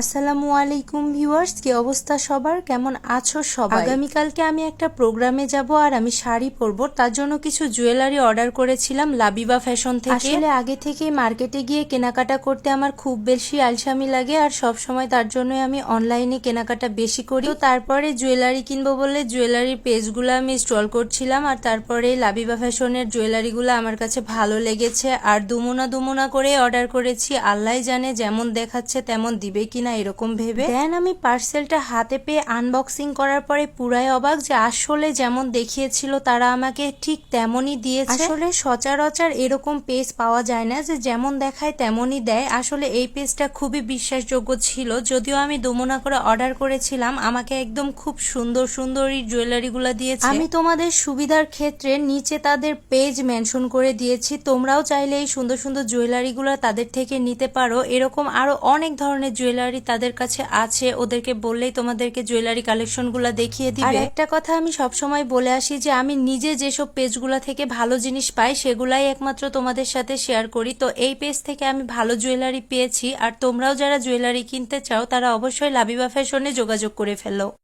আসসালামু আলাইকুম ভিউয়ার্স, কি অবস্থা সবার, কেমন আছো সবাই? আগামীকালকে আমি একটা প্রোগ্রামে যাব আর আমি শাড়ি পরবো, তার জন্য কিছু জুয়েলারি অর্ডার করেছিলাম লাবিবা ফ্যাশন থেকে। আসলে আগে থেকে মার্কেটে গিয়ে কেনাকাটা করতে আমার খুব বেশি আলসামি লাগে আর সব সময় তার জন্য আমি অনলাইনে কেনাকাটা বেশি করি। তো তারপরে জুয়েলারি কিনবো বলে জুয়েলারির পেজগুলো আমি স্ক্রল করছিলাম আর তারপরে লাবিবা ফ্যাশনের জুয়েলারিগুলো আমার কাছে ভালো লেগেছে আর দুমুনা করে অর্ডার করেছি। আল্লাহ জানে যেমন দেখাচ্ছে তেমন দিবে কিনা এরকম ভেবে। দেন আমি পার্সেলটা হাতে পেয়ে আনবক্সিং করার পরে পুরাই অবাক যে আসলে যেমন দেখিয়েছিল তারা আমাকে ঠিক তেমনই দিয়েছে। আসলে সচরাচর এরকম পেজ পাওয়া যায় না যে যেমন দেখায় তেমনই দেয়। আসলে এই পেজটা খুবই বিশ্বাসযোগ্য ছিল, যদিও আমি দুমুনা করে অর্ডার করেছিলাম। আমাকে একদম খুব সুন্দর সুন্দর এই জুয়েলারিগুলো দিয়েছে। আমি তোমাদের সুবিধার ক্ষেত্রে নিচে তাদের পেজ মেনশন করে দিয়েছি, তোমরাও চাইলে এই সুন্দর সুন্দর জুয়েলারিগুলো তাদের থেকে নিতে পারো। এরকম আরো অনেক ধরনের জুয়েলারি তাদের কাছে আছে, ওদেরকে বললেই তোমাদেরকে জুয়েলারি কালেকশনগুলো দেখিয়ে দিবে। আর একটা কথা আমি সবসময় বলে আসি যে আমি নিজে যেসব পেজগুলো থেকে ভালো জিনিস পাই সেগুলাই একমাত্র তোমাদের সাথে শেয়ার করি। তো এই পেজ থেকে আমি ভালো জুয়েলারি পেয়েছি আর তোমরাও যারা জুয়েলারি কিনতে চাও তারা অবশ্যই লাবিবা ফ্যাশনে যোগাযোগ করে ফেলো।